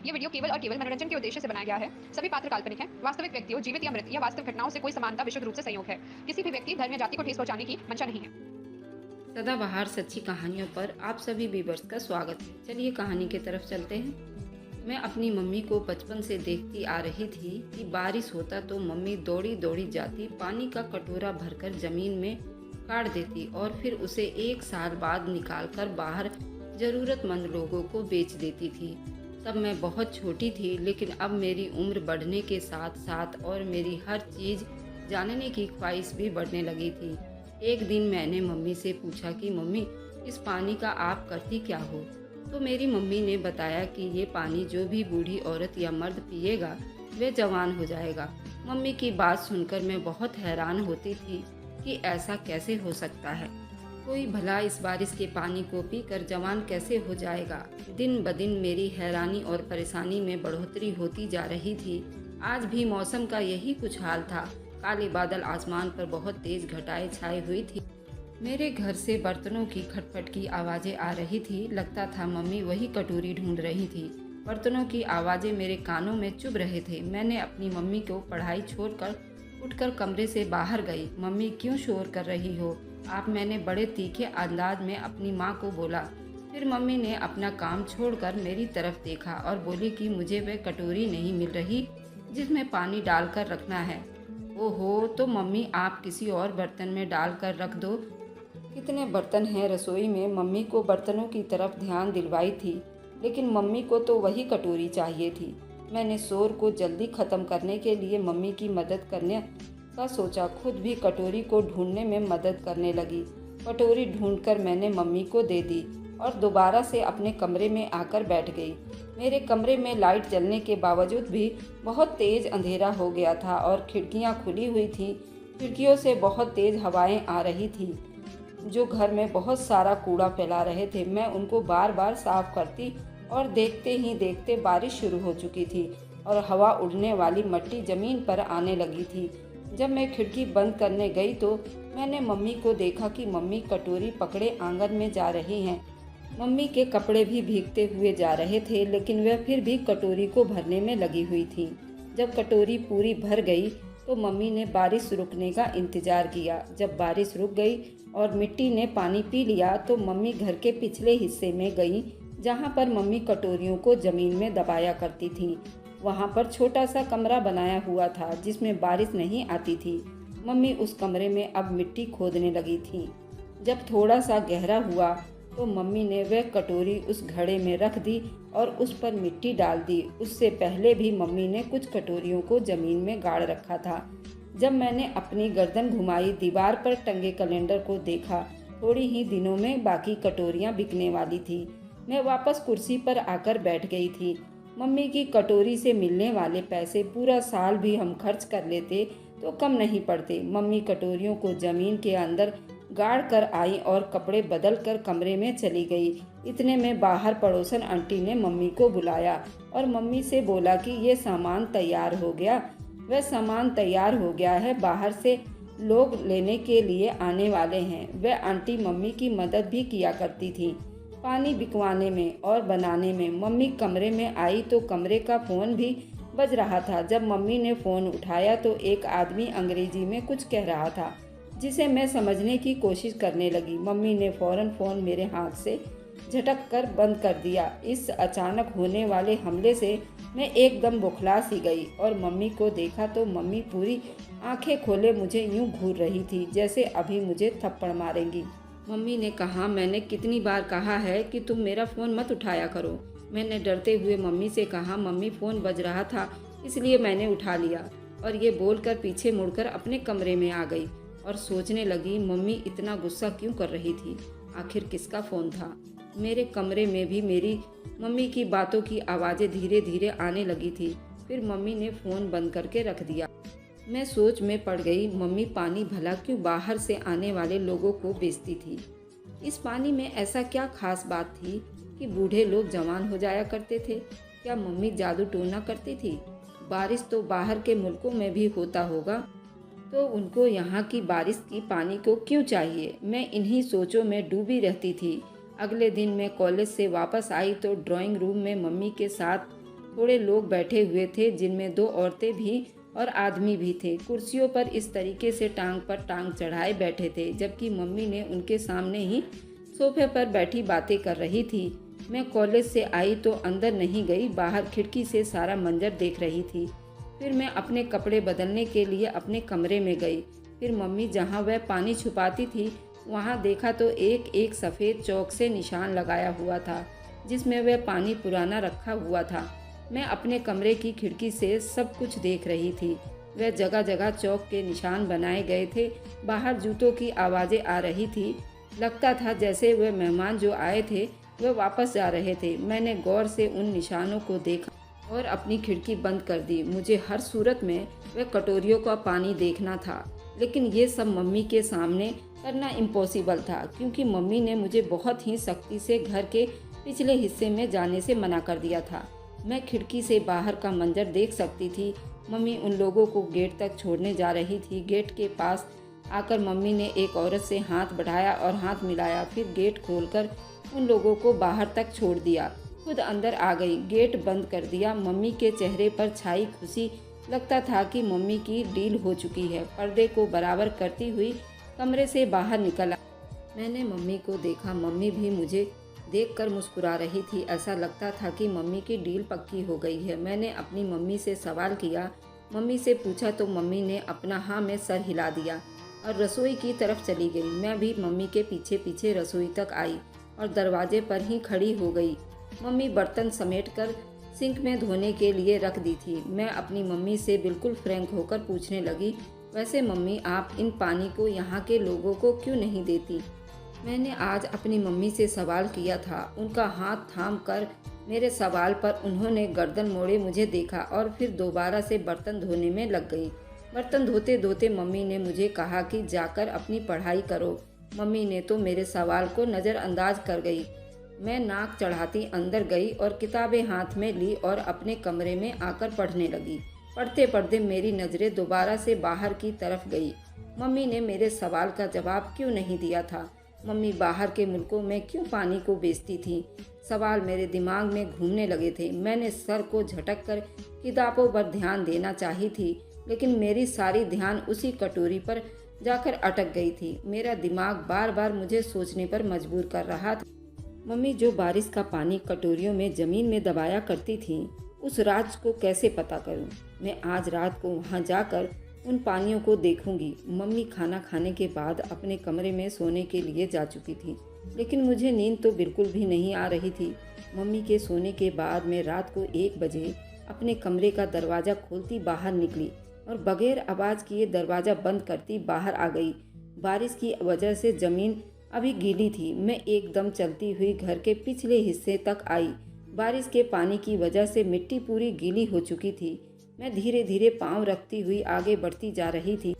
ये वीडियो केवल और केवल मनोरंजन के उद्देश्य से बनाया गया है। सभी पात्र काल्पनिक हैं। वास्तविक व्यक्तियों, जीवित या मृत या वास्तविक घटनाओं से कोई समानता विशुद्ध रूप से संयोग है। किसी भी व्यक्ति, धर्म या जाति को ठेस पहुंचाने की मंशा नहीं है। सदाबहार सच्ची कहानियों पर आप सभी व्यूअर्स का स्वागत है। चलिए कहानी की तरफ चलते हैं। मैं अपनी मम्मी को बचपन से देखती आ रही थी कि बारिश होता तो मम्मी दौड़ी दौड़ी जाती, पानी का कटोरा भरकर जमीन में गाड़ देती और फिर उसे 1 साल बाद निकालकर बाहर जरूरतमंद लोगों को बेच देती थी। तब मैं बहुत छोटी थी, लेकिन अब मेरी उम्र बढ़ने के साथ साथ और मेरी हर चीज़ जानने की ख्वाहिश भी बढ़ने लगी थी। एक दिन मैंने मम्मी से पूछा कि मम्मी, इस पानी का आप करती क्या हो? तो मेरी मम्मी ने बताया कि ये पानी जो भी बूढ़ी औरत या मर्द पिएगा वह जवान हो जाएगा। मम्मी की बात सुनकर मैं बहुत हैरान होती थी कि ऐसा कैसे हो सकता है। कोई भला इस बारिश के पानी को पीकर जवान कैसे हो जाएगा? दिन ब दिन मेरी हैरानी और परेशानी में बढ़ोतरी होती जा रही थी। आज भी मौसम का यही कुछ हाल था। काले बादल आसमान पर बहुत तेज घटाएं छाई हुई थी। मेरे घर से बर्तनों की खटपट की आवाज़ें आ रही थी। लगता था मम्मी वही कटोरी ढूंढ रही थी। बर्तनों की आवाज़ें मेरे कानों में चुभ रहे थे। मैंने अपनी मम्मी को पढ़ाई छोड़कर उठकर कमरे से बाहर गई। मम्मी, क्यों शोर कर रही हो आप? मैंने बड़े तीखे अंदाज में अपनी माँ को बोला। फिर मम्मी ने अपना काम छोड़कर मेरी तरफ देखा और बोली कि मुझे वह कटोरी नहीं मिल रही जिसमें पानी डालकर रखना है। ओहो, तो मम्मी आप किसी और बर्तन में डाल कर रख दो। कितने बर्तन हैं रसोई में? मम्मी को बर्तनों की तरफ ध्यान दिलवाई थी, लेकिन मम्मी को तो वही कटोरी चाहिए थी। मैंने शोर को जल्दी ख़त्म करने के लिए मम्मी की मदद करने का सोचा। खुद भी कटोरी को ढूंढने में मदद करने लगी। कटोरी ढूंढकर मैंने मम्मी को दे दी और दोबारा से अपने कमरे में आकर बैठ गई। मेरे कमरे में लाइट जलने के बावजूद भी बहुत तेज़ अंधेरा हो गया था और खिड़कियां खुली हुई थीं। खिड़कियों से बहुत तेज़ हवाएं आ रही थी जो घर में बहुत सारा कूड़ा फैला रहे थे। मैं उनको बार बार साफ करती और देखते ही देखते बारिश शुरू हो चुकी थी और हवा उड़ने वाली मिट्टी ज़मीन पर आने लगी थी। जब मैं खिड़की बंद करने गई तो मैंने मम्मी को देखा कि मम्मी कटोरी पकड़े आंगन में जा रही हैं। मम्मी के कपड़े भी भीगते हुए जा रहे थे, लेकिन वह फिर भी कटोरी को भरने में लगी हुई थी। जब कटोरी पूरी भर गई तो मम्मी ने बारिश रुकने का इंतजार किया। जब बारिश रुक गई और मिट्टी ने पानी पी लिया तो मम्मी घर के पिछले हिस्से में गई, जहाँ पर मम्मी कटोरियों को जमीन में दबाया करती थी। वहाँ पर छोटा सा कमरा बनाया हुआ था जिसमें बारिश नहीं आती थी। मम्मी उस कमरे में अब मिट्टी खोदने लगी थी। जब थोड़ा सा गहरा हुआ तो मम्मी ने वह कटोरी उस घड़े में रख दी और उस पर मिट्टी डाल दी। उससे पहले भी मम्मी ने कुछ कटोरियों को जमीन में गाड़ रखा था। जब मैंने अपनी गर्दन घुमाई, दीवार पर टंगे कैलेंडर को देखा। थोड़ी ही दिनों में बाकी कटोरियां बिकने वाली थी। मैं वापस कुर्सी पर आकर बैठ गई थी। मम्मी की कटोरी से मिलने वाले पैसे पूरा साल भी हम खर्च कर लेते तो कम नहीं पड़ते। मम्मी कटोरियों को जमीन के अंदर गाड़ कर आई और कपड़े बदल कर कमरे में चली गई। इतने में बाहर पड़ोसन आंटी ने मम्मी को बुलाया और मम्मी से बोला कि ये सामान तैयार हो गया। वह सामान तैयार हो गया है, बाहर से लोग लेने के लिए आने वाले हैं। वह आंटी मम्मी की मदद भी किया करती थी, पानी बिकवाने में और बनाने में। मम्मी कमरे में आई तो कमरे का फ़ोन भी बज रहा था। जब मम्मी ने फ़ोन उठाया तो एक आदमी अंग्रेजी में कुछ कह रहा था जिसे मैं समझने की कोशिश करने लगी। मम्मी ने फ़ौरन फ़ोन मेरे हाथ से झटक कर बंद कर दिया। इस अचानक होने वाले हमले से मैं एकदम बौखला सी गई और मम्मी को देखा तो मम्मी पूरी आंखें खोले मुझे यूं घूर रही थी जैसे अभी मुझे थप्पड़ मारेंगी। मम्मी ने कहा, मैंने कितनी बार कहा है कि तुम मेरा फ़ोन मत उठाया करो। मैंने डरते हुए मम्मी से कहा, मम्मी फ़ोन बज रहा था इसलिए मैंने उठा लिया। और ये बोलकर पीछे मुड़कर अपने कमरे में आ गई और सोचने लगी मम्मी इतना गुस्सा क्यों कर रही थी, आखिर किसका फ़ोन था। मेरे कमरे में भी मेरी मम्मी की बातों की आवाज़ें धीरे धीरे आने लगी थी। फिर मम्मी ने फ़ोन बंद करके रख दिया। मैं सोच में पड़ गई, मम्मी पानी भला क्यों बाहर से आने वाले लोगों को बेचती थी? इस पानी में ऐसा क्या खास बात थी कि बूढ़े लोग जवान हो जाया करते थे? क्या मम्मी जादू टोना करती थी? बारिश तो बाहर के मुल्कों में भी होता होगा, तो उनको यहाँ की बारिश की पानी को क्यों चाहिए? मैं इन्हीं सोचों में डूबी रहती थी। अगले दिन मैं कॉलेज से वापस आई तो ड्राइंग रूम में मम्मी के साथ थोड़े लोग बैठे हुए थे, जिनमें 2 औरतें भी और आदमी भी थे। कुर्सियों पर इस तरीके से टांग पर टांग चढ़ाए बैठे थे, जबकि मम्मी ने उनके सामने ही सोफे पर बैठी बातें कर रही थी। मैं कॉलेज से आई तो अंदर नहीं गई, बाहर खिड़की से सारा मंजर देख रही थी। फिर मैं अपने कपड़े बदलने के लिए अपने कमरे में गई। फिर मम्मी जहाँ वह पानी छुपाती थी वहाँ देखा तो एक एक सफ़ेद चौक से निशान लगाया हुआ था, जिसमें वह पानी पुराना रखा हुआ था। मैं अपने कमरे की खिड़की से सब कुछ देख रही थी। वह जगह जगह चौक के निशान बनाए गए थे। बाहर जूतों की आवाज़ें आ रही थी। लगता था जैसे वह मेहमान जो आए थे वह वापस जा रहे थे। मैंने गौर से उन निशानों को देखा और अपनी खिड़की बंद कर दी। मुझे हर सूरत में वह कटोरियों का पानी देखना था, लेकिन ये सब मम्मी के सामने करना इम्पॉसिबल था, क्योंकि मम्मी ने मुझे बहुत ही सख्ती से घर के पिछले हिस्से में जाने से मना कर दिया था। मैं खिड़की से बाहर का मंजर देख सकती थी। मम्मी उन लोगों को गेट तक छोड़ने जा रही थी। गेट के पास आकर मम्मी ने एक औरत से हाथ बढ़ाया और हाथ मिलाया, फिर गेट खोलकर उन लोगों को बाहर तक छोड़ दिया। खुद अंदर आ गई, गेट बंद कर दिया। मम्मी के चेहरे पर छाई खुशी। लगता था कि मम्मी की डील हो चुकी है। पर्दे को बराबर करती हुई कमरे से बाहर निकल आई। मैंने मम्मी को देखा। मम्मी भी मुझे देखकर मुस्कुरा रही थी। ऐसा लगता था कि मम्मी की डील पक्की हो गई है। मैंने अपनी मम्मी से सवाल किया, मम्मी से पूछा तो मम्मी ने अपना हाँ में सर हिला दिया और रसोई की तरफ चली गई। मैं भी मम्मी के पीछे पीछे रसोई तक आई और दरवाजे पर ही खड़ी हो गई। मम्मी बर्तन समेटकर सिंक में धोने के लिए रख दी थी। मैं अपनी मम्मी से बिल्कुल फ्रैंक होकर पूछने लगी, वैसे मम्मी आप इन पानी को यहाँ के लोगों को क्यों नहीं देती? मैंने आज अपनी मम्मी से सवाल किया था। उनका हाथ थाम कर मेरे सवाल पर उन्होंने गर्दन मोड़े मुझे देखा और फिर दोबारा से बर्तन धोने में लग गई। बर्तन धोते धोते मम्मी ने मुझे कहा कि जाकर अपनी पढ़ाई करो। मम्मी ने तो मेरे सवाल को नज़रअंदाज कर गई। मैं नाक चढ़ाती अंदर गई और किताबें हाथ में ली और अपने कमरे में आकर पढ़ने लगी। पढ़ते पढ़ते मेरी नज़रें दोबारा से बाहर की तरफ गई। मम्मी ने मेरे सवाल का जवाब क्यों नहीं दिया था? मम्मी बाहर के मुल्कों में क्यों पानी को बेचती थी? सवाल मेरे दिमाग में घूमने लगे थे। मैंने सर को झटक कर किताबों पर ध्यान देना चाही थी, लेकिन मेरी सारी ध्यान उसी कटोरी पर जाकर अटक गई थी। मेरा दिमाग बार बार मुझे सोचने पर मजबूर कर रहा था। मम्मी जो बारिश का पानी कटोरियों में ज़मीन में दबाया करती थी, उस राज को कैसे पता करूं? मैं आज रात को वहां जाकर उन पानियों को देखूंगी। मम्मी खाना खाने के बाद अपने कमरे में सोने के लिए जा चुकी थी, लेकिन मुझे नींद तो बिल्कुल भी नहीं आ रही थी। मम्मी के सोने के बाद मैं रात को 1 बजे अपने कमरे का दरवाज़ा खोलती बाहर निकली और बगैर आवाज़ किए दरवाज़ा बंद करती बाहर आ गई। बारिश की वजह से ज़मीन अभी गीली थी। मैं एकदम चलती हुई घर के पिछले हिस्से तक आई। बारिश के पानी की वजह से मिट्टी पूरी गीली हो चुकी थी। मैं धीरे धीरे पांव रखती हुई आगे बढ़ती जा रही थी।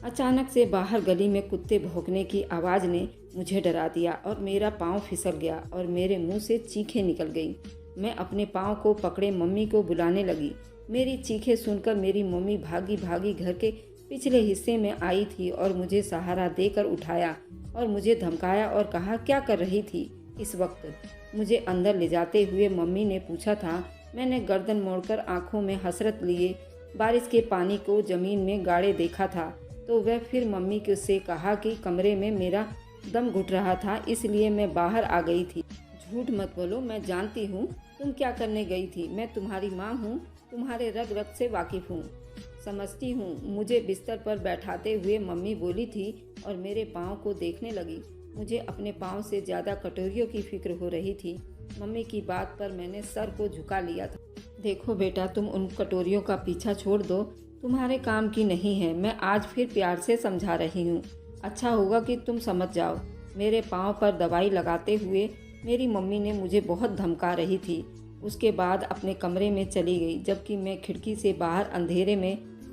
अचानक से बाहर गली में कुत्ते भौंकने की आवाज़ ने मुझे डरा दिया और मेरा पांव फिसल गया और मेरे मुंह से चीखें निकल गई। मैं अपने पांव को पकड़े मम्मी को बुलाने लगी। मेरी चीखें सुनकर मेरी मम्मी भागी भागी घर के पिछले हिस्से में आई थी और मुझे सहारा देकर उठाया और मुझे धमकाया और कहा, क्या कर रही थी इस वक्त? मुझे अंदर ले जाते हुए मम्मी ने पूछा था। मैंने गर्दन मोड़कर आंखों में हसरत लिए बारिश के पानी को ज़मीन में गाड़े देखा था। तो वह फिर मम्मी के उससे कहा कि कमरे में मेरा दम घुट रहा था, इसलिए मैं बाहर आ गई थी। झूठ मत बोलो, मैं जानती हूँ तुम क्या करने गई थी। मैं तुम्हारी माँ हूँ, तुम्हारे रग रग से वाकिफ़ हूँ, समझती हूँ। मुझे बिस्तर पर बैठाते हुए मम्मी बोली थी और मेरे पाँव को देखने लगी। मुझे अपने पाँव से ज़्यादा कटोरियों की फिक्र हो रही थी। मम्मी की बात पर मैंने सर को झुका लिया था। देखो बेटा, तुम उन कटोरियों का पीछा छोड़ दो, तुम्हारे काम की नहीं है। मैं आज फिर प्यार से समझा रही हूँ। अच्छा होगा कि तुम समझ जाओ। मेरे पाँव पर दवाई लगाते हुए मेरी मम्मी ने मुझे बहुत धमका रही थी। उसके बाद अपने कमरे में चली गई, जबकि मैं खिड़की से बाहर अंधेरे में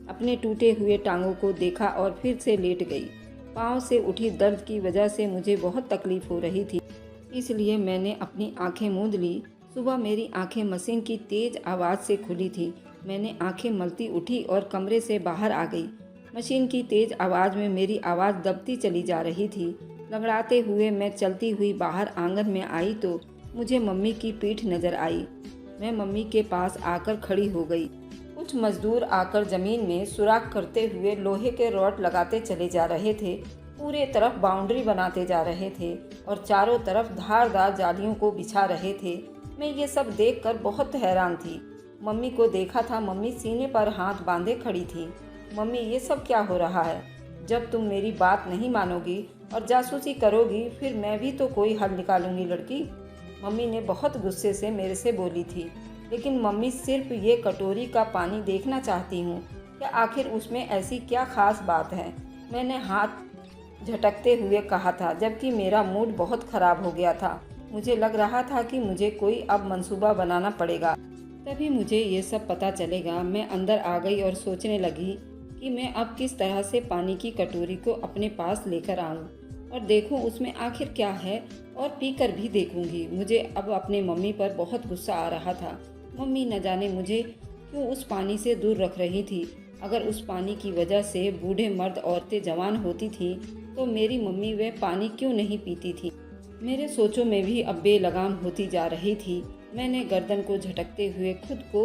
अपने टूटे हुए टांगों को देखा और फिर से लेट गई। पाँव से उठी दर्द की वजह से मुझे बहुत तकलीफ हो रही थी, इसलिए मैंने अपनी आंखें मूंद ली। सुबह मेरी आंखें मशीन की तेज़ आवाज़ से खुली थी। मैंने आंखें मलती उठी और कमरे से बाहर आ गई। मशीन की तेज़ आवाज़ में मेरी आवाज़ दबती चली जा रही थी। लंगड़ाते हुए मैं चलती हुई बाहर आंगन में आई तो मुझे मम्मी की पीठ नज़र आई। मैं मम्मी के पास आकर खड़ी हो गई। कुछ मजदूर आकर जमीन में सुराख करते हुए लोहे के रॉड लगाते चले जा रहे थे। पूरे तरफ बाउंड्री बनाते जा रहे थे और चारों तरफ धारदार जालियों को बिछा रहे थे। मैं ये सब देखकर बहुत हैरान थी। मम्मी को देखा था, मम्मी सीने पर हाथ बांधे खड़ी थी। मम्मी, ये सब क्या हो रहा है? जब तुम मेरी बात नहीं मानोगी और जासूसी करोगी, फिर मैं भी तो कोई हल निकालूंगी लड़की। मम्मी ने बहुत गुस्से से मेरे से बोली थी। लेकिन मम्मी, सिर्फ ये कटोरी का पानी देखना चाहती हूँ, क्या आखिर उसमें ऐसी क्या खास बात है? मैंने हाथ झटकते हुए कहा था, जबकि मेरा मूड बहुत ख़राब हो गया था। मुझे लग रहा था कि मुझे कोई अब मंसूबा बनाना पड़ेगा, तभी मुझे ये सब पता चलेगा। मैं अंदर आ गई और सोचने लगी कि मैं अब किस तरह से पानी की कटोरी को अपने पास लेकर आऊं और देखूं उसमें आखिर क्या है, और पीकर भी देखूंगी। मुझे अब अपने मम्मी पर बहुत गुस्सा आ रहा था। मम्मी न जाने मुझे क्यों उस पानी से दूर रख रही थी। अगर उस पानी की वजह से बूढ़े मर्द औरतें जवान होती थीं, तो मेरी मम्मी वह पानी क्यों नहीं पीती थी? मेरे सोचों में भी अब बेलगाम होती जा रही थी। मैंने गर्दन को झटकते हुए खुद को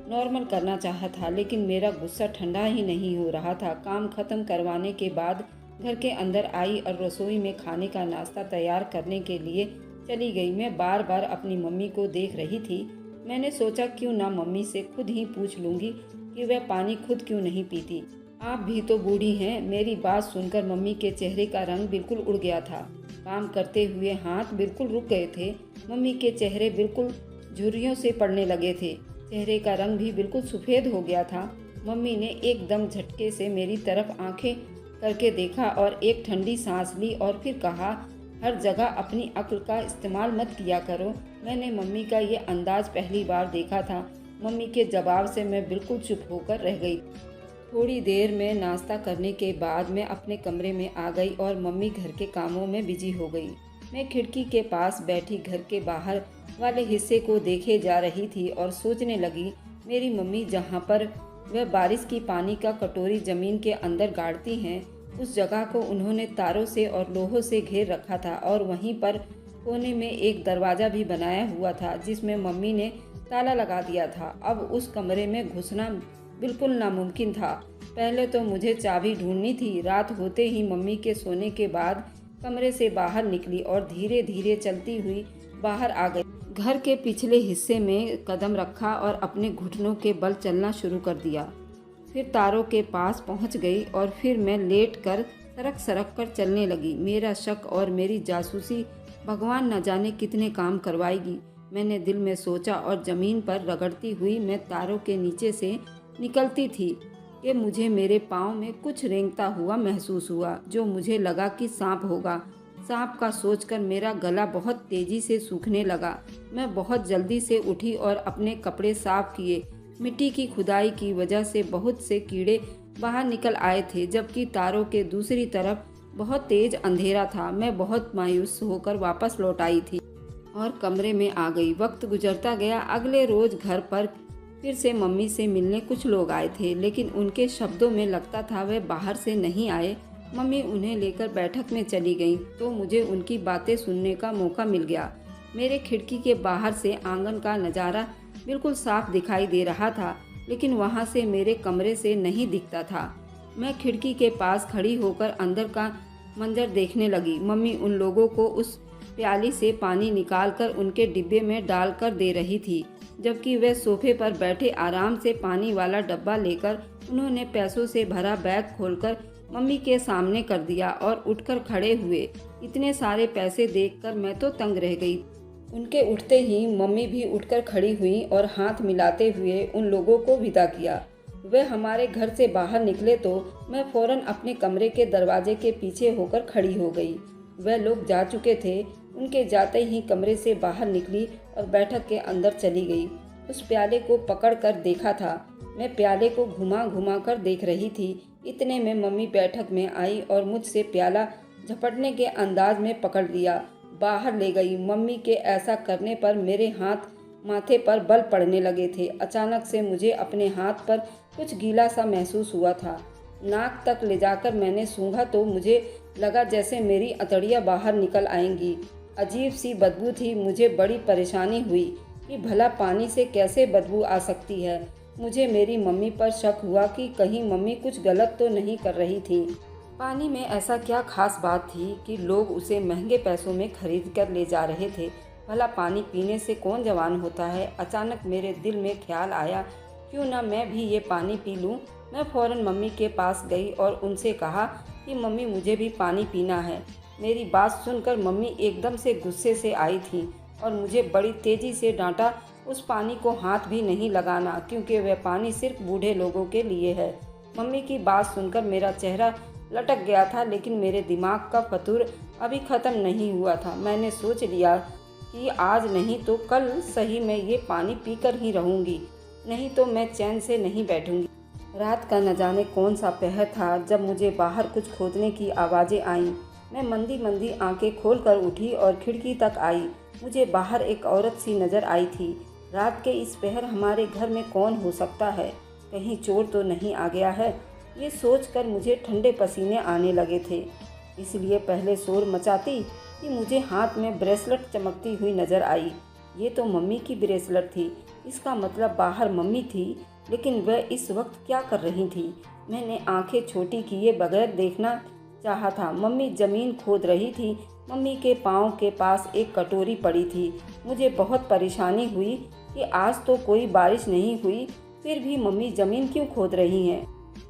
नॉर्मल करना चाहा था, लेकिन मेरा गुस्सा ठंडा ही नहीं हो रहा था। काम खत्म करवाने के बाद घर के अंदर आई और रसोई में खाने का नाश्ता तैयार करने के लिए चली गई। मैं बार बार अपनी मम्मी को देख रही थी। मैंने सोचा क्यों ना मम्मी से खुद ही पूछ लूँगी कि वह पानी खुद क्यों नहीं पीती। आप भी तो बूढ़ी हैं। मेरी बात सुनकर मम्मी के चेहरे का रंग बिल्कुल उड़ गया था। काम करते हुए हाथ बिल्कुल रुक गए थे। मम्मी के चेहरे बिल्कुल झुर्रियों से पड़ने लगे थे। चेहरे का रंग भी बिल्कुल सफ़ेद हो गया था। मम्मी ने एकदम झटके से मेरी तरफ आंखें करके देखा और एक ठंडी सांस ली और फिर कहा, हर जगह अपनी अक्ल का इस्तेमाल मत किया करो। मैंने मम्मी का ये अंदाज पहली बार देखा था। मम्मी के जवाब से मैं बिल्कुल चुप होकर रह गई। थोड़ी देर में नाश्ता करने के बाद मैं अपने कमरे में आ गई और मम्मी घर के कामों में बिजी हो गई। मैं खिड़की के पास बैठी घर के बाहर वाले हिस्से को देखे जा रही थी और सोचने लगी, मेरी मम्मी जहाँ पर वह बारिश की पानी का कटोरी ज़मीन के अंदर गाड़ती हैं, उस जगह को उन्होंने तारों से और लोहों से घेर रखा था और वहीं पर कोने में एक दरवाज़ा भी बनाया हुआ था जिसमें मम्मी ने ताला लगा दिया था। अब उस कमरे में घुसना बिल्कुल नामुमकिन था। पहले तो मुझे चाबी ढूंढनी थी। रात होते ही मम्मी के सोने के बाद कमरे से बाहर निकली और धीरे धीरे चलती हुई बाहर आ गई। घर के पिछले हिस्से में कदम रखा और अपने घुटनों के बल चलना शुरू कर दिया। फिर तारों के पास पहुंच गई और फिर मैं लेट कर सरक सरक कर चलने लगी। मेरा शक और मेरी जासूसी भगवान न जाने कितने काम करवाएगी, मैंने दिल में सोचा और ज़मीन पर रगड़ती हुई मैं तारों के नीचे से निकलती थी कि मुझे मेरे पाँव में कुछ रेंगता हुआ महसूस हुआ, जो मुझे लगा कि सांप होगा। सांप का सोचकर मेरा गला बहुत तेज़ी से सूखने लगा। मैं बहुत जल्दी से उठी और अपने कपड़े साफ किए। मिट्टी की खुदाई की वजह से बहुत से कीड़े बाहर निकल आए थे, जबकि तारों के दूसरी तरफ बहुत तेज़ अंधेरा था। मैं बहुत मायूस होकर वापस लौट आई थी और कमरे में आ गई। वक्त गुजरता गया। अगले रोज़ घर पर फिर से मम्मी से मिलने कुछ लोग आए थे, लेकिन उनके शब्दों में लगता था वे बाहर से नहीं आए। मम्मी उन्हें लेकर बैठक में चली गईं, तो मुझे उनकी बातें सुनने का मौका मिल गया। मेरे खिड़की के बाहर से आंगन का नज़ारा बिल्कुल साफ दिखाई दे रहा था, लेकिन वहाँ से मेरे कमरे से नहीं दिखता था। मैं खिड़की के पास खड़ी होकर अंदर का मंजर देखने लगी। मम्मी उन लोगों को उस प्याली से पानी निकालकर उनके डिब्बे में डालकर दे रही थी, जबकि वे सोफे पर बैठे आराम से पानी वाला डब्बा लेकर उन्होंने पैसों से भरा बैग खोलकर मम्मी के सामने कर दिया और उठकर खड़े हुए। इतने सारे पैसे देखकर मैं तो तंग रह गई। उनके उठते ही मम्मी भी उठकर खड़ी हुई और हाथ मिलाते हुए उन लोगों को विदा किया। वे हमारे घर से बाहर निकले तो मैं फौरन अपने कमरे के दरवाजे के पीछे होकर खड़ी हो गई। वह लोग जा चुके थे। उनके जाते ही कमरे से बाहर निकली और बैठक के अंदर चली गई। उस प्याले को पकड़ कर देखा था। मैं प्याले को घुमा घुमा कर देख रही थी। इतने में मम्मी बैठक में आई और मुझसे प्याला झपटने के अंदाज में पकड़ लिया, बाहर ले गई। मम्मी के ऐसा करने पर मेरे हाथ माथे पर बल पड़ने लगे थे। अचानक से मुझे अपने हाथ पर कुछ गीला सा महसूस हुआ था। नाक तक ले जाकर मैंने सूंघा तो मुझे लगा जैसे मेरी अतड़ियाँ बाहर निकल आएंगी। अजीब सी बदबू थी। मुझे बड़ी परेशानी हुई। कि भला पानी से कैसे बदबू आ सकती है। मुझे मेरी मम्मी पर शक हुआ कि कहीं मम्मी कुछ गलत तो नहीं कर रही थी। पानी में ऐसा क्या खास बात थी कि लोग उसे महंगे पैसों में खरीद कर ले जा रहे थे। भला पानी पीने से कौन जवान होता है। अचानक मेरे दिल में ख्याल आया, क्यों ना मैं भी ये पानी पी लूँ। मैं फ़ौरन मम्मी के पास गई और उनसे कहा कि मम्मी, मुझे भी पानी पीना है। मेरी बात सुनकर मम्मी एकदम से गुस्से से आई थी और मुझे बड़ी तेज़ी से डांटा, उस पानी को हाथ भी नहीं लगाना, क्योंकि वह पानी सिर्फ बूढ़े लोगों के लिए है। मम्मी की बात सुनकर मेरा चेहरा लटक गया था, लेकिन मेरे दिमाग का फतूर अभी ख़त्म नहीं हुआ था। मैंने सोच लिया कि आज नहीं तो कल सही मैं ये पानी पीकर ही रहूँगी, नहीं तो मैं चैन से नहीं बैठूँगी। रात का न जाने कौन सा पहर था जब मुझे बाहर कुछ खोदने की आवाज़ें आईं। मैं मंदी मंदी आंखें खोलकर उठी और खिड़की तक आई। मुझे बाहर एक औरत सी नज़र आई थी। रात के इस पहर हमारे घर में कौन हो सकता है? कहीं चोर तो नहीं आ गया है? ये सोचकर मुझे ठंडे पसीने आने लगे थे। इसलिए पहले शोर मचाती कि मुझे हाथ में ब्रेसलेट चमकती हुई नज़र आई। ये तो मम्मी की ब्रेसलेट थी। इसका मतलब बाहर मम्मी थी, लेकिन वह इस वक्त क्या कर रही थी? मैंने आंखें छोटी किए बगैर देखना चाहा था। मम्मी ज़मीन खोद रही थी। मम्मी के पाँव के पास एक कटोरी पड़ी थी। मुझे बहुत परेशानी हुई कि आज तो कोई बारिश नहीं हुई, फिर भी मम्मी ज़मीन क्यों खोद रही हैं।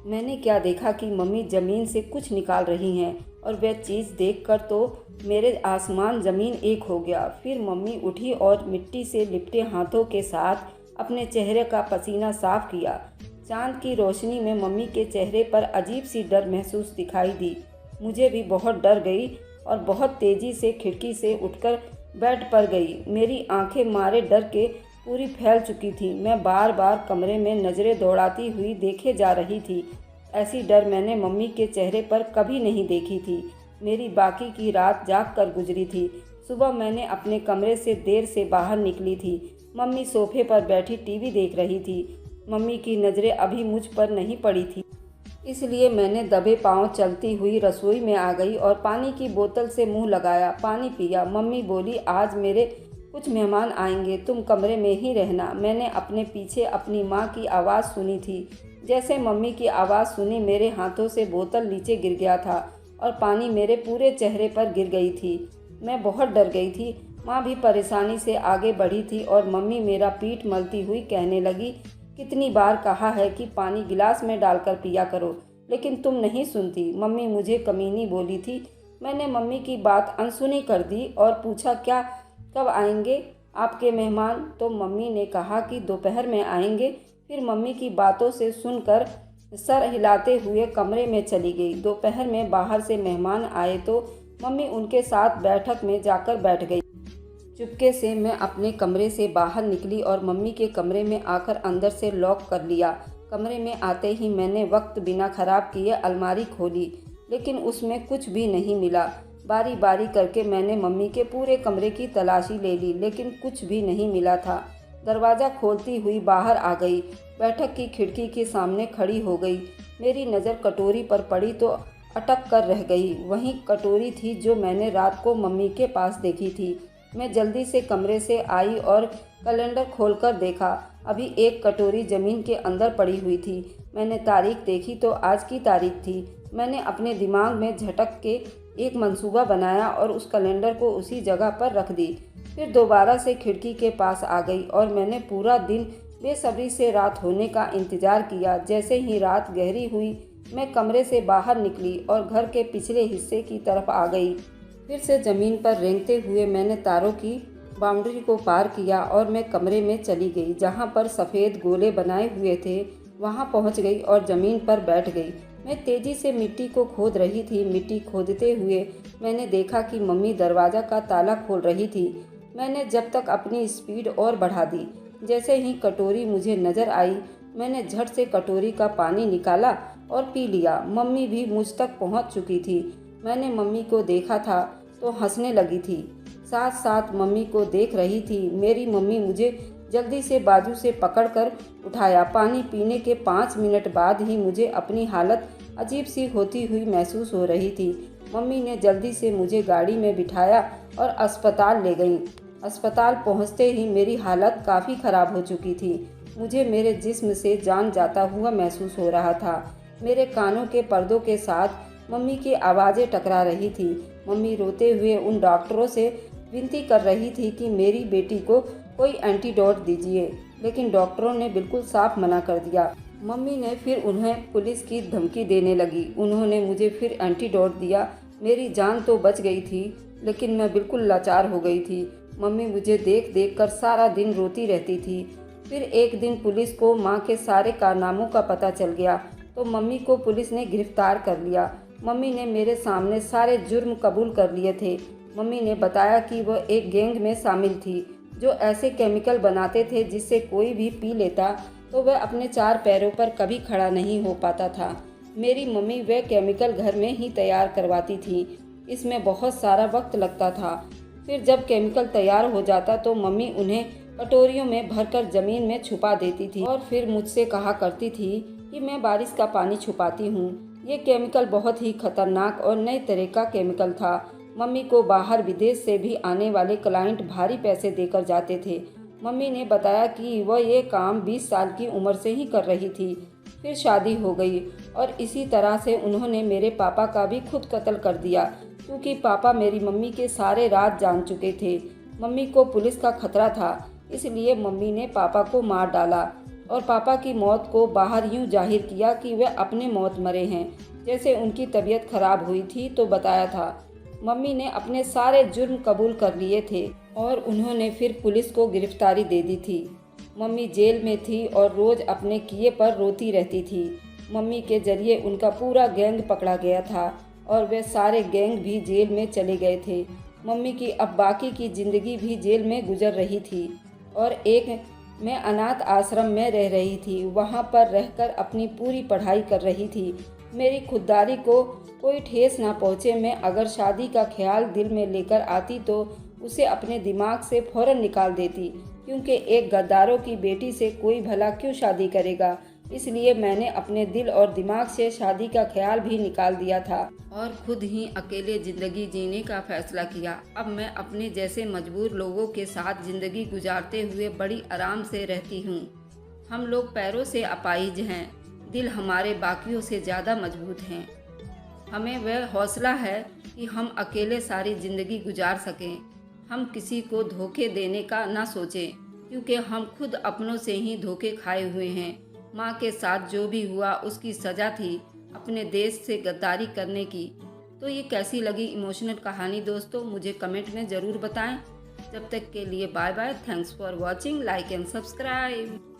मैंने क्या देखा कि मम्मी ज़मीन से कुछ निकाल रही हैं, और वह चीज़ देखकर तो मेरे आसमान ज़मीन एक हो गया। फिर मम्मी उठी और मिट्टी से लिपटे हाथों के साथ अपने चेहरे का पसीना साफ किया। चांद की रोशनी में मम्मी के चेहरे पर अजीब सी डर महसूस दिखाई दी। मुझे भी बहुत डर गई और बहुत तेज़ी से खिड़की से उठकर बेड पर गई। मेरी आंखें मारे डर के पूरी फैल चुकी थी। मैं बार बार कमरे में नज़रें दौड़ाती हुई देखे जा रही थी। ऐसी डर मैंने मम्मी के चेहरे पर कभी नहीं देखी थी। मेरी बाकी की रात जाग कर गुजरी थी। सुबह मैंने अपने कमरे से देर से बाहर निकली थी। मम्मी सोफे पर बैठी टीवी देख रही थी। मम्मी की नज़रें अभी मुझ पर नहीं पड़ी थी, इसलिए मैंने दबे पांव चलती हुई रसोई में आ गई और पानी की बोतल से मुंह लगाया, पानी पिया। मम्मी बोली, आज मेरे कुछ मेहमान आएंगे, तुम कमरे में ही रहना। मैंने अपने पीछे अपनी माँ की आवाज़ सुनी थी। जैसे मम्मी की आवाज़ सुनी, मेरे हाथों से बोतल नीचे गिर गया था और पानी मेरे पूरे चेहरे पर गिर गई थी। मैं बहुत डर गई थी। माँ भी परेशानी से आगे बढ़ी थी और मम्मी मेरा पीठ मलती हुई कहने लगी, कितनी बार कहा है कि पानी गिलास में डालकर पिया करो, लेकिन तुम नहीं सुनती। मम्मी मुझे कमीनी बोली थी। मैंने मम्मी की बात अनसुनी कर दी और पूछा, क्या कब आएंगे आपके मेहमान? तो मम्मी ने कहा कि दोपहर में आएंगे। फिर मम्मी की बातों से सुनकर सर हिलाते हुए कमरे में चली गई। दोपहर में बाहर से मेहमान आए तो मम्मी उनके साथ बैठक में जाकर बैठ गई। चुपके से मैं अपने कमरे से बाहर निकली और मम्मी के कमरे में आकर अंदर से लॉक कर लिया। कमरे में आते ही मैंने वक्त बिना खराब किए अलमारी खोली, लेकिन उसमें कुछ भी नहीं मिला। बारी बारी करके मैंने मम्मी के पूरे कमरे की तलाशी ले ली, लेकिन कुछ भी नहीं मिला था। दरवाज़ा खोलती हुई बाहर आ गई। बैठक की खिड़की के सामने खड़ी हो गई। मेरी नज़र कटोरी पर पड़ी तो अटक कर रह गई। वही कटोरी थी जो मैंने रात को मम्मी के पास देखी थी। मैं जल्दी से कमरे से आई और कैलेंडर खोलकर देखा। अभी एक कटोरी ज़मीन के अंदर पड़ी हुई थी। मैंने तारीख देखी तो आज की तारीख थी। मैंने अपने दिमाग में झटक के एक मंसूबा बनाया और उस कैलेंडर को उसी जगह पर रख दी। फिर दोबारा से खिड़की के पास आ गई और मैंने पूरा दिन बेसब्री से रात होने का इंतज़ार किया। जैसे ही रात गहरी हुई, मैं कमरे से बाहर निकली और घर के पिछले हिस्से की तरफ आ गई। फिर से ज़मीन पर रेंगते हुए मैंने तारों की बाउंड्री को पार किया और मैं कमरे में चली गई। जहाँ पर सफ़ेद गोले बनाए हुए थे वहाँ पहुँच गई और ज़मीन पर बैठ गई। मैं तेज़ी से मिट्टी को खोद रही थी। मिट्टी खोदते हुए मैंने देखा कि मम्मी दरवाज़ा का ताला खोल रही थी। मैंने जब तक अपनी स्पीड और बढ़ा दी। जैसे ही कटोरी मुझे नज़र आई, मैंने झट से कटोरी का पानी निकाला और पी लिया। मम्मी भी मुझ तक पहुँच चुकी थी। मैंने मम्मी को देखा था तो हंसने लगी थी, साथ साथ मम्मी को देख रही थी। मेरी मम्मी मुझे जल्दी से बाजू से पकड़कर उठाया। पानी पीने के 5 मिनट बाद ही मुझे अपनी हालत अजीब सी होती हुई महसूस हो रही थी। मम्मी ने जल्दी से मुझे गाड़ी में बिठाया और अस्पताल ले गई। अस्पताल पहुंचते ही मेरी हालत काफ़ी ख़राब हो चुकी थी। मुझे मेरे जिस्म से जान जाता हुआ महसूस हो रहा था। मेरे कानों के पर्दों के साथ मम्मी की आवाज़ें टकरा रही थी। मम्मी रोते हुए उन डॉक्टरों से विनती कर रही थी कि मेरी बेटी को कोई एंटीडोट दीजिए, लेकिन डॉक्टरों ने बिल्कुल साफ मना कर दिया। मम्मी ने फिर उन्हें पुलिस की धमकी देने लगी। उन्होंने मुझे फिर एंटीडोट दिया। मेरी जान तो बच गई थी, लेकिन मैं बिल्कुल लाचार हो गई थी। मम्मी मुझे देख देख कर सारा दिन रोती रहती थी। फिर एक दिन पुलिस को माँ के सारे कारनामों का पता चल गया, तो मम्मी को पुलिस ने गिरफ्तार कर लिया। मम्मी ने मेरे सामने सारे जुर्म कबूल कर लिए थे। मम्मी ने बताया कि वह एक गैंग में शामिल थी, जो ऐसे केमिकल बनाते थे जिससे कोई भी पी लेता तो वह अपने 4 पैरों पर कभी खड़ा नहीं हो पाता था। मेरी मम्मी वह केमिकल घर में ही तैयार करवाती थी। इसमें बहुत सारा वक्त लगता था। फिर जब केमिकल तैयार हो जाता तो मम्मी उन्हें कटोरियों में भरकर ज़मीन में छुपा देती थी और फिर मुझसे कहा करती थी कि मैं बारिश का पानी छुपाती हूँ। ये केमिकल बहुत ही खतरनाक और नए तरह का केमिकल था। मम्मी को बाहर विदेश से भी आने वाले क्लाइंट भारी पैसे देकर जाते थे। मम्मी ने बताया कि वह ये काम 20 साल की उम्र से ही कर रही थी। फिर शादी हो गई और इसी तरह से उन्होंने मेरे पापा का भी खुद कत्ल कर दिया, क्योंकि पापा मेरी मम्मी के सारे राज जान चुके थे। मम्मी को पुलिस का खतरा था, इसलिए मम्मी ने पापा को मार डाला और पापा की मौत को बाहर यूं जाहिर किया कि वे अपने मौत मरे हैं। जैसे उनकी तबीयत खराब हुई थी तो बताया था। मम्मी ने अपने सारे जुर्म कबूल कर लिए थे और उन्होंने फिर पुलिस को गिरफ्तारी दे दी थी। मम्मी जेल में थी और रोज़ अपने किए पर रोती रहती थी। मम्मी के जरिए उनका पूरा गैंग पकड़ा गया था और वे सारे गैंग भी जेल में चले गए थे। मम्मी की अब बाकी की ज़िंदगी भी जेल में गुजर रही थी और एक मैं अनाथ आश्रम में रह रही थी। वहाँ पर रहकर अपनी पूरी पढ़ाई कर रही थी। मेरी खुददारी को कोई ठेस ना पहुँचे। मैं अगर शादी का ख्याल दिल में लेकर आती तो उसे अपने दिमाग से फ़ौरन निकाल देती, क्योंकि एक गद्दारों की बेटी से कोई भला क्यों शादी करेगा। इसलिए मैंने अपने दिल और दिमाग से शादी का ख्याल भी निकाल दिया था और खुद ही अकेले ज़िंदगी जीने का फैसला किया। अब मैं अपने जैसे मजबूर लोगों के साथ ज़िंदगी गुजारते हुए बड़ी आराम से रहती हूँ। हम लोग पैरों से अपाहिज हैं, दिल हमारे बाकियों से ज़्यादा मजबूत हैं। हमें वह हौसला है कि हम अकेले सारी ज़िंदगी गुजार सकें। हम किसी को धोखे देने का ना सोचें, क्योंकि हम खुद अपनों से ही धोखे खाए हुए हैं। माँ के साथ जो भी हुआ उसकी सज़ा थी अपने देश से गद्दारी करने की। तो ये कैसी लगी इमोशनल कहानी दोस्तों, मुझे कमेंट में ज़रूर बताएं। जब तक के लिए bye bye. Thanks for watching. Like and subscribe.